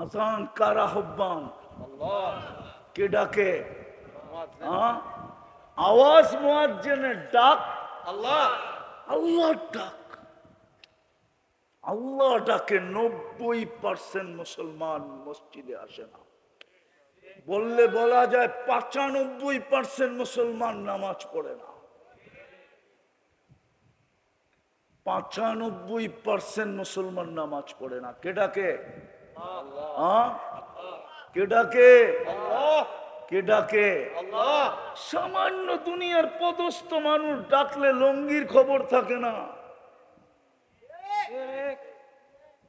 আজান কার আহ্বান? কে ডাকে? আওয়াজ মুয়াজ্জিনের ডাক, আল্লাহর ডাক। আল্লাহ ডাকে 90% মুসলমান মসজিদে আসে না। বললে বলা যায় 95% মুসলমান নামাজ পড়ে না। 95% মুসলমান নামাজ পড়ে না। কে ডাকে? কে ডাকে? কে ডাকে? সামান্য দুনিয়ার পদস্থ মানুষ ডাকলে লঙ্গির খবর থাকে না।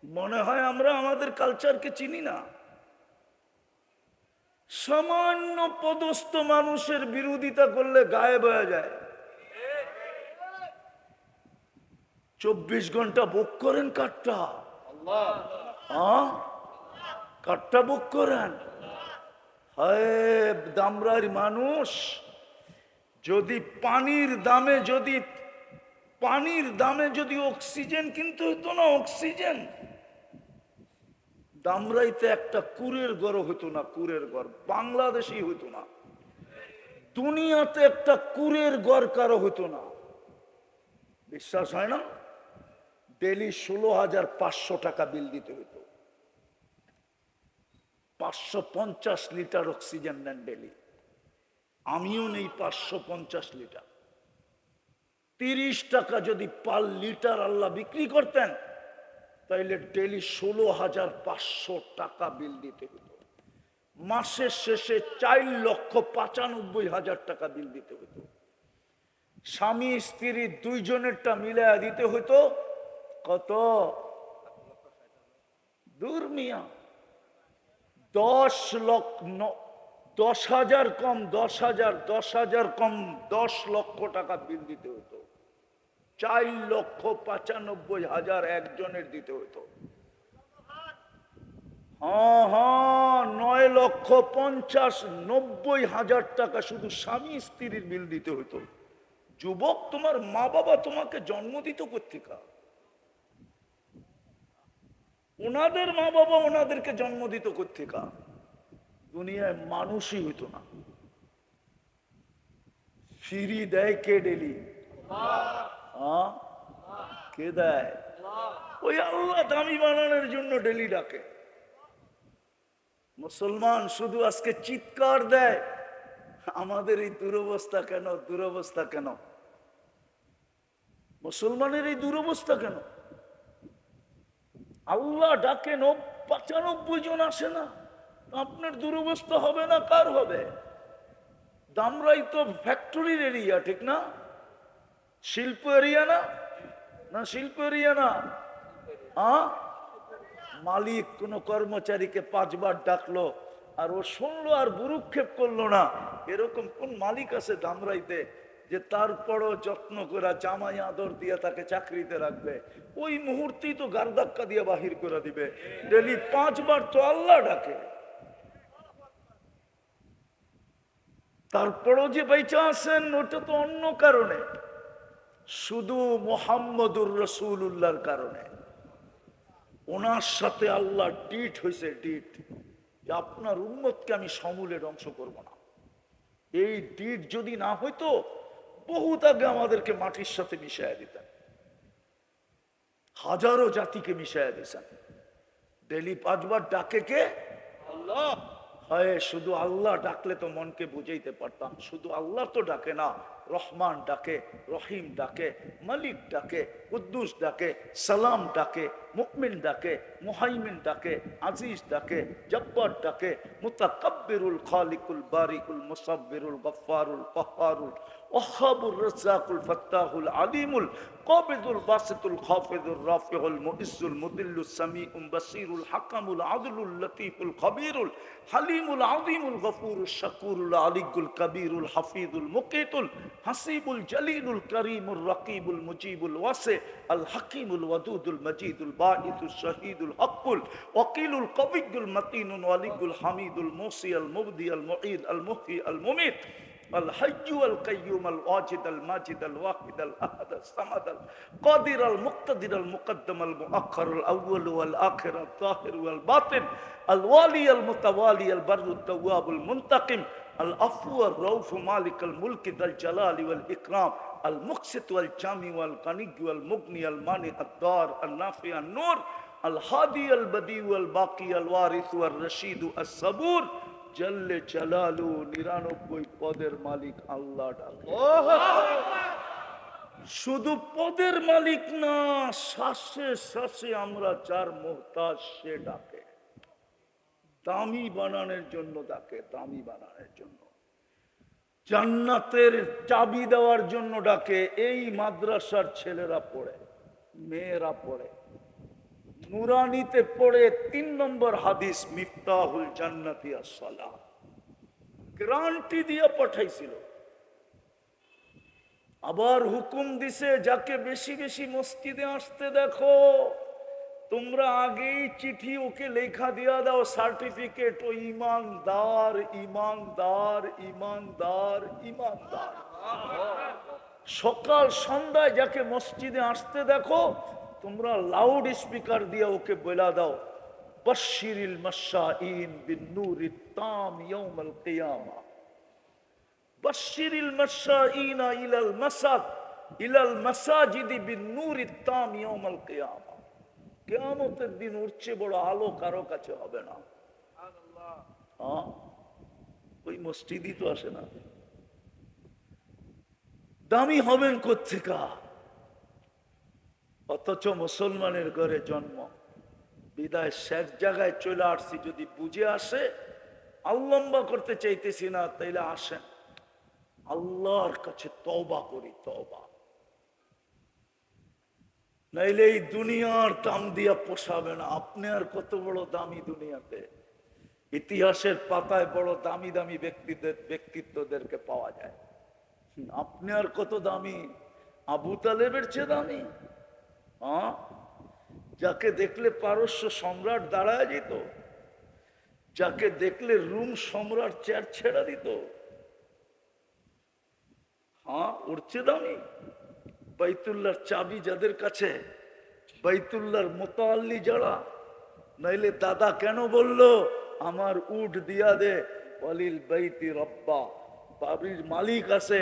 মনে হয় আমরা আমাদের কালচারকে চিনি না। সামান্য পদস্থ মানুষের বিরোধিতা করলে গায়েব হয়ে যায়। 24 ঘন্টা বুক করেন কাঠটা? কাঠটা বুক করেন? হায় দামরার মানুষ, যদি পানির দামে যদি অক্সিজেন কিনতে হতো না, অক্সিজেন, দামরাইতে একটা কুরের ঘর হতো না। কুরের ঘর বাংলাদেশই হতো না, দুনিয়াতে একটা কুরের ঘর কারো হতো না। বিশ্বাস হয় না? ডেলি 16,500 টাকা বিল দিতে হতো। 550 লিটার অক্সিজেন নেন ডেলি। আমিও নেই 550 লিটার। 30 টাকা যদি পার লিটার আল্লাহ বিক্রি করতেন, তাইলে ডেলি 16,500 টাকা বিল দিতে হতো। মাসের শেষে 4,95,000 টাকা বিল দিতে হতো। স্বামী স্ত্রী দুইজনেরটা মিলায়া দিতে হতো কত? দূর মিয়া, 10,000 কম, 10,000 কম 10 লক্ষ টাকা বিল দিতে হতো। 4,95,000 একজনের দিতে হতো। 9,50,90,000 টাকা শুধু স্বামী স্ত্রীর বিল দিতে হতো। যুবক, তোমার মা বাবা তোমাকে জন্ম দিত কোত্থেকে? ওনাদের মা বাবা ওনাদেরকে জন্ম দিত কোত্থেকে? দুনিয়ায় মানুষই হইতো না। ফিরি দেয় কে ডেলি? কে দেয়? ওই আল্লাহ দামি বানানোর জন্য ডেলি ডাকে। মুসলমান শুধু আজকে চিৎকার দেয়, আমাদের এই দুরবস্থা কেন? দুরবস্থা কেন? মুসলমানের এই দুরবস্থা কেন? আল্লাহ ডাকে 95 জন আসে না, আপনার দুরবস্থা হবে না? কার হবে? দামরাই তো ফ্যাক্টরির এরিয়া, ঠিক না? শিল্প এরিয়া না? না শিল্প এরিয়া না? মালিক কোন কর্মচারীকে 5 বার ডাকলো আর ও শুনলো আর বুরুক্ষেপ করলো না, এরকম কোন মালিক আছে দামরাইতে যে তারপরও যত্ন করে জামাই আদর দিয়ে তাকে চাকরিতে রাখবে? ওই মুহূর্তেই তো গারধাক্কা দিয়ে বাহির করে দিবে। ডেলি 5 বার তো আল্লাহ ডাকে, তারপরও যে বেঁচে আছেন ওটা তো অন্য কারণে, শুধু মুহাম্মদুর রাসূলুল্লাহর কারণে। ওনার সাথে আল্লাহ ডিট হয়েছে, ডিট, যে আপনার উম্মতকে আমি সমূলে ধ্বংস করব না। এই ডিট যদি না হইতো, বহুত আগে আমাদেরকে মাটির সাথে মিশাইয়া দিতেন, হাজারো জাতিকে মিশাইয়া দিতেন। ডেলি 5 বার ডাকে কে? আল্লাহ। হয় শুধু আল্লাহ ডাকলে তো মনকে বুঝাইতে পারতাম। শুধু আল্লাহ তো ডাকে না, রহমান ডাকে, রহিম ডাকে, মালিক ডাকে, কুদ্দুস ডাকে, সালাম ডাকে, মুমিন ডাকে, মুহাইমিন ডাকে, আজিজ ডাকে, জব্বার ডাকে, মুতাকাব্বিরুল খালিকুল বারিকুল মুসাব্বিরুল গফফারুল কাহ্হারুল ওয়াহ্হাবুর রাজ্জাকুল ফাত্তাহুল আলিমুল কাবিদুল বাসিতুল খাফিদুর রাফিউল মুইজ্জুল মুদিল্লুস সামিউল বাসিরুল হাকামুল আদলুল লতীফুল খবীরুল হালিমুল আযীমুল গফুরুশ শাকুরুল আলিয়ুল কবীরুল হাফিজুল মুকিতুল হাসিবুল জলিলুল করিমুর রকিবুল মুজিবুল ওয়াসি আল হাকিমুল ওয়াদুদুল মজিদুল বাঈসুশ শহীদুল হকুল ওয়াকিলুল কবিয়ুল মতিনুল ওয়ালিয়ুল হামিদুল মুসি আল মুবদি আল মুঈদ আল মুহয়ি আল মুমিত الحي القيوم الواجد الماجد الواحد الأحد الصمد القادر المقتدر المقدم المؤخر الأول والآخر الظاهر والباطن الوالي المتوالي البر التواب المنتقم العفو الرؤوف مالك الملك ذا الجلال والإكرام المقسط والجامع والغني والمغني المانع الدار النافع النور الهادي البديع الباقي الوارث والرشيد الصبور জল্লে জালালু 99 পদের মালিক আল্লাহ ডাকে। শুধু পদের মালিক না, শ্বাসে শ্বাসে আমরা যার মুহতাজ সে ডাকে। দামি বানানোর জন্য ডাকে, দামি বানানোর জন্য, জান্নাতের চাবি দেওয়ার জন্য ডাকে। এই মাদ্রাসার ছেলেরা পড়ে, মেয়েরা পড়ে, নুরানিতে পড়ে 3 নম্বর হাদিস মিফতাহুল জান্নাতি as-সালাহ গ্যারান্টি দিয়ে পাঠাইছিল। আবার হুকুম দিছে যাকে বেশি বেশি মসজিদে আসতে দেখো তোমরা আগেই চিঠি ওকে লেখা দিয়া দাও, সার্টিফিকেট, ও ইমানদার ইমানদার ইমানদার ইমানদার। সকাল সন্ধ্যায় যাকে মসজিদে আসতে দেখো তোমরা লাউড স্পিকার দিয়ে ওকে বলা দাও, বাশশিরিল মাশাইন বিন-নূরিত তাম ইয়াউমাল কিয়ামা, বাশশিরিল মাশাইন ইলাল মাসাজিদ বিন-নূরিত তাম ইয়াউমাল কিয়ামা। কিয়ামতের দিন উঠছে বড় আলো কারো কাছে হবে না। সুবহানাল্লাহ। ওই মসজিদই তো আসে না, দামি হবেন কোত্থেকা? অথচ মুসলমানের ঘরে জন্ম, বিদায় শেষ জায়গায় চলে আসছি। যদি বুঝে আসে, আল্লম্বা করতে চাইতেছি না, তাইলে আসেন আল্লাহর কাছে তওবা করি, তওবা। নাইলে এই দুনিয়ার দাম দিয়া পোষাবে না। আপনি আর কত বড় দামি দুনিয়াতে, ইতিহাসের পাতায় বড় দামি দামি ব্যক্তিত্বদেরকে পাওয়া যায়। আপনি আর কত দামি? আবু তালেবের চেয়ে দামি? যাকে দেখলে পারস্য সম্রাট দাঁড়ায় যেত, যাকে দেখলে রুম সম্রাট চেয়ার ছেড়া দিত, ওর চেয়ে দামি? বাইতুল্লাহর চাবি যাদের কাছে, বাইতুল্লাহর মোতাল্লি যারা, নাইলে দাদা কেন বলল আমার উট দিয়া দে, ওয়ালিল বাইতি রব্বা, বাড়ির মালিক আছে,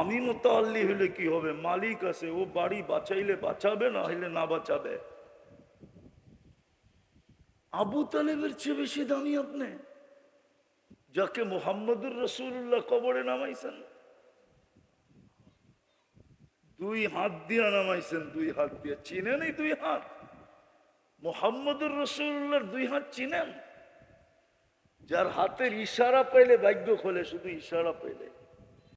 আমি মোতাল্লি হইলে কি হবে? মালিক আছে, ও বাড়ি বাঁচাইলে বাঁচাবে, না হইলে না বাঁচাবে। আবু তালেবের চেয়ে বেশি দামি আপনি, যাকে মুহাম্মদুর রাসূলুল্লাহ কবরে নামাইছেন, 2 হাত দিয়া নামাইছেন, 2 হাত দিয়া। চিনেন এই 2 হাত? মুহাম্মদুর রাসূলুল্লাহর 2 হাত চিনেন? যার হাতের ইশারা পাইলে ভাগ্য খোলে, শুধু ইশারা পাইলে।